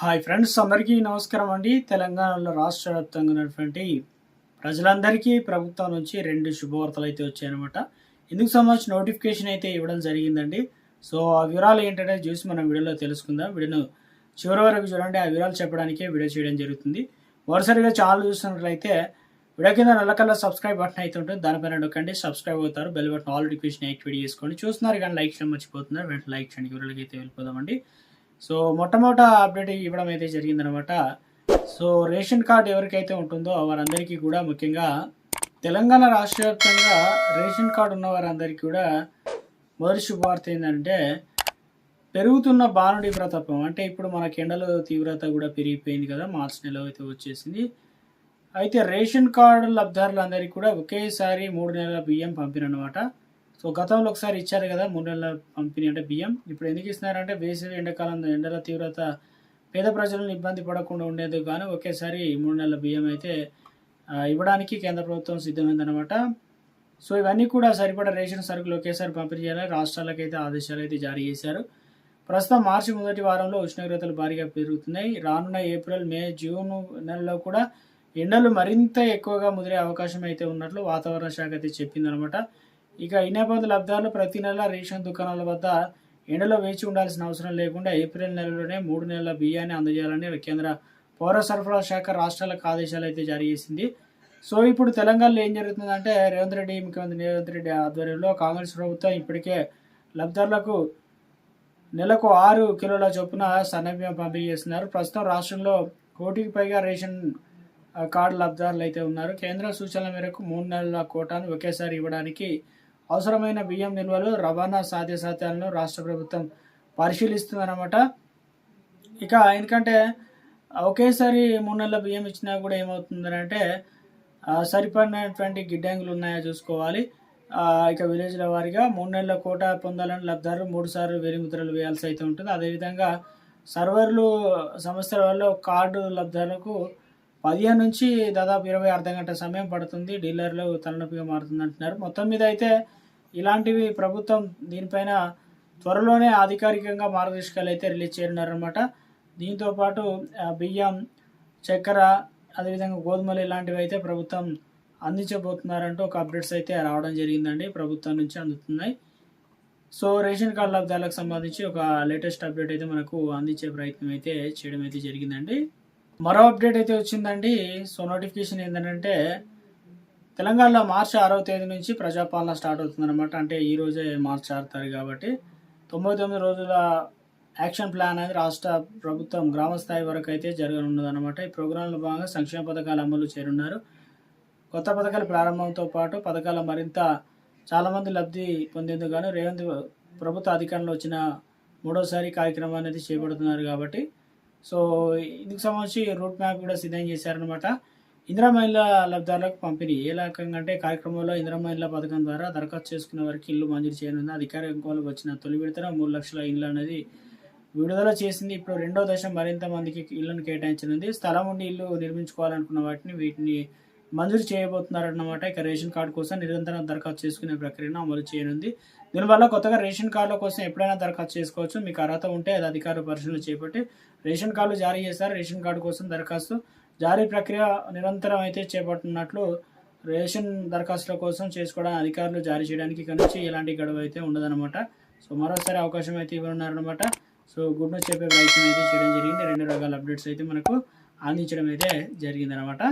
Hi friends, అందరికీ నమస్కారం అండి. తెలంగాణలో రాష్ట్ర వ్యాప్తంగా ఉన్నటువంటి ప్రజలందరికీ ప్రభుత్వం నుంచి 2 శుభవార్తలు అయితే వచ్చాయన్నమాట. ఇందుకు సంబంధించి నోటిఫికేషన్ అయితే ఇవ్వడం జరిగిందండి. సో ఆ వివరాలు ఏంటంటే చూసి మనం వీడియోలో తెలుసుకుందాం. వీడియోను చివరి వరకు చూడండి. ఆ వివరాలు చెప్పడానికే వీడియో చేయడం జరుగుతుంది. మరోసారిగా ఛానల్ చూస్తున్నట్లయితే వీడియో కింద నల్లకల్లా సబ్స్క్రైబ్ బటన్ అయితే ఉంటుంది. దానిపైన నొక్కండి, సబ్స్క్రైబ్ అవుతారు. Bell button all notification activate చేసుకోండి. చూస్తున్నారు కానీ లైక్ చేయడం మర్చిపోతున్నారు. వెంటనే లైక్ చేయండి. వివరాలకి అయితే వెళ్ళిపోదామండి. సో మొట్టమొదట అప్డేట్ ఇవ్వడం అయితే జరిగిందనమాట. సో రేషన్ కార్డు ఎవరికైతే ఉంటుందో వారందరికీ కూడా, ముఖ్యంగా తెలంగాణ రాష్ట్ర వ్యాప్తంగా రేషన్ కార్డు ఉన్న వారందరికీ కూడా మొదటి శుభవార్త ఏంటంటే, పెరుగుతున్న బానుడి ప్రతాపం. అంటే ఇప్పుడు మనకి ఎండల తీవ్రత కూడా పెరిగిపోయింది కదా, మార్చి నెల అయితే వచ్చేసింది. అయితే రేషన్ కార్డు లబ్ధిదారులందరికీ కూడా ఒకేసారి 3 నెలల బియ్యం పంపినమాట. సో గతంలో ఒకసారి ఇచ్చారు కదా 3 నెలల పంపిణీ అంటే బియ్యం. ఇప్పుడు ఎందుకు ఇస్తున్నారంటే, వేసవి ఎండాకాలంలో ఎండల తీవ్రత పేద ప్రజలను ఇబ్బంది పడకుండా ఉండేందుకు గాను ఒకేసారి 3 నెలల బియ్యం అయితే ఇవ్వడానికి కేంద్ర ప్రభుత్వం సిద్ధమైందనమాట. సో ఇవన్నీ కూడా సరిపడా రేషన్ సరుకులు ఒకేసారి పంపిణీ చేయాలని రాష్ట్రాలకైతే ఆదేశాలు అయితే జారీ చేశారు. ప్రస్తుతం మార్చి మొదటి వారంలో ఉష్ణోగ్రతలు భారీగా పెరుగుతున్నాయి. రానున్న ఏప్రిల్, మే, జూన్ నెలలో కూడా ఎండలు మరింత ఎక్కువగా ముదిరే అవకాశం అయితే ఉన్నట్లు వాతావరణ శాఖ అయితే చెప్పిందనమాట. ఇక ఈ నేపథ్యంలో లబ్ధిదారులు ప్రతి నెల రేషన్ దుకాణాల వద్ద ఎండలో వేచి ఉండాల్సిన అవసరం లేకుండా ఏప్రిల్ నెలలోనే 3 నెలల బియ్యాన్ని అందజేయాలని కేంద్ర పౌర సరఫరా శాఖ రాష్ట్రాలకు ఆదేశాలు అయితే జారీ చేసింది. సో ఇప్పుడు తెలంగాణలో ఏం జరుగుతుందంటే, ముఖ్యమంత్రి రేవంత్ రెడ్డి ఆధ్వర్యంలో కాంగ్రెస్ ప్రభుత్వం ఇప్పటికే లబ్ధిదారులకు నెలకు 6 కిలోల చొప్పున సన్నబియ్యం పంపిణీ చేస్తున్నారు. ప్రస్తుతం రాష్ట్రంలో 1 కోటికి పైగా రేషన్ కార్డు లబ్ధిదారులు అయితే ఉన్నారు. కేంద్ర సూచనల మేరకు 3 నెలల కోటాను ఒకేసారి ఇవ్వడానికి అవసరమైన బియ్యం నిల్వలు, రవాణా సాధ్యాసాధ్యాలను రాష్ట్ర ప్రభుత్వం పరిశీలిస్తుందన్నమాట. ఇక ఎందుకంటే ఒకేసారి 3 నెలల బియ్యం ఇచ్చినా కూడా ఏమవుతుందంటే, సరిపడినటువంటి గిడ్డంగులు ఉన్నాయో చూసుకోవాలి. ఇక విలేజ్ల వారీగా 3 నెలల కోటా పొందాలని లబ్ధిదారులు 3 సార్లు వేలిముద్రలు వేయాల్సి అయితే ఉంటుంది. అదేవిధంగా సర్వర్లు సమస్యల వల్ల కార్డు లబ్ధిదారులకు 15 నుంచి దాదాపు 20 అర్ధగంట సమయం పడుతుంది. డీలర్లు తలనొప్పిగా మారుతుంది అంటున్నారు. మొత్తం మీద అయితే ఇలాంటివి ప్రభుత్వం దీనిపైన త్వరలోనే అధికారికంగా మార్గదర్శకాలు అయితే రిలీజ్ చేయనున్నారన్నమాట. దీంతోపాటు బియ్యం, చక్కెర, అదేవిధంగా గోధుమలు ఇలాంటివి అయితే ప్రభుత్వం అందించబోతున్నారంటూ ఒక అప్డేట్స్ అయితే రావడం జరిగిందండి. ప్రభుత్వం నుంచి అందుతున్నాయి. సో రేషన్ కార్డు లబ్ధిదారులకు సంబంధించి ఒక లేటెస్ట్ అప్డేట్ అయితే మనకు అందించే ప్రయత్నం అయితే చేయడం అయితే జరిగిందండి. మరో అప్డేట్ అయితే వచ్చిందండి. సో నోటిఫికేషన్ ఏంటంటే, తెలంగాణలో మార్చి 6వ తేదీ నుంచి ప్రజాపాలన స్టార్ట్ అవుతుందన్నమాట. అంటే ఈ రోజే మార్చి 6 తారీఖు కాబట్టి 99 రోజుల యాక్షన్ ప్లాన్ అనేది రాష్ట్ర ప్రభుత్వం గ్రామస్థాయి వరకు అయితే జరగనున్నదన్నమాట. ఈ ప్రోగ్రాంలో భాగంగా సంక్షేమ పథకాలు అమలు చేరున్నారు. కొత్త పథకాల ప్రారంభంతో పాటు పథకాల మరింత చాలామంది లబ్ధి పొందేందుకు గాను రేవంత్ ప్రభుత్వ అధికారంలో వచ్చిన 3వసారి కార్యక్రమం అనేది చేపడుతున్నారు కాబట్టి, సో ఇందుకు సంబంధించి రూట్ మ్యాప్ కూడా సిద్ధం చేశారనమాట. ఇందిరా మహిళ లబ్ధిదారులకు పంపిణీ ఏ రకంగా అంటే, కార్యక్రమంలో ఇందిరా మహిళ పథకం ద్వారా దరఖాస్తు చేసుకున్న వారికి ఇల్లు మంజూరు చేయనుంది. అధికారికంగా వచ్చిన తొలి విడతలో 3 లక్షల ఇల్లు అనేది విడుదల చేసింది. ఇప్పుడు 2వ దశ మరింత మందికి ఇళ్లను కేటాయించనుంది. స్థలం ఉండి ఇల్లు నిర్మించుకోవాలనుకున్న వీటిని మంజూరు చేయబోతున్నారన్నమాట. ఇక రేషన్ కార్డు కోసం నిరంతరం దరఖాస్తు చేసుకునే ప్రక్రియను అమలు చేయనుంది. దీనివల్ల కొత్తగా రేషన్ కార్డుల కోసం ఎప్పుడైనా దరఖాస్తు చేసుకోవచ్చు. మీకు అర్హత ఉంటే అది అధికారుల పరిశీలన చేపట్టి రేషన్ కార్డులు జారీ చేస్తారు. రేషన్ కార్డు కోసం దరఖాస్తు జారీ ప్రక్రియ నిరంతరం అయితే చేపడుతున్నట్లు రేషన్ దరఖాస్తుల కోసం చేసుకోవడానికి అధికారులు జారీ చేయడానికి ఇక నుంచి ఎలాంటి గడువు అయితే ఉండదన్నమాట. సో మరోసారి అవకాశం అయితే ఇవ్వనున్నారనమాట. సో గుడ్ న్యూస్ చెప్పే ప్రయత్నం అయితే చేయడం జరిగింది. 2 రకాల అప్డేట్స్ అయితే మనకు అందించడం అయితే జరిగిందనమాట.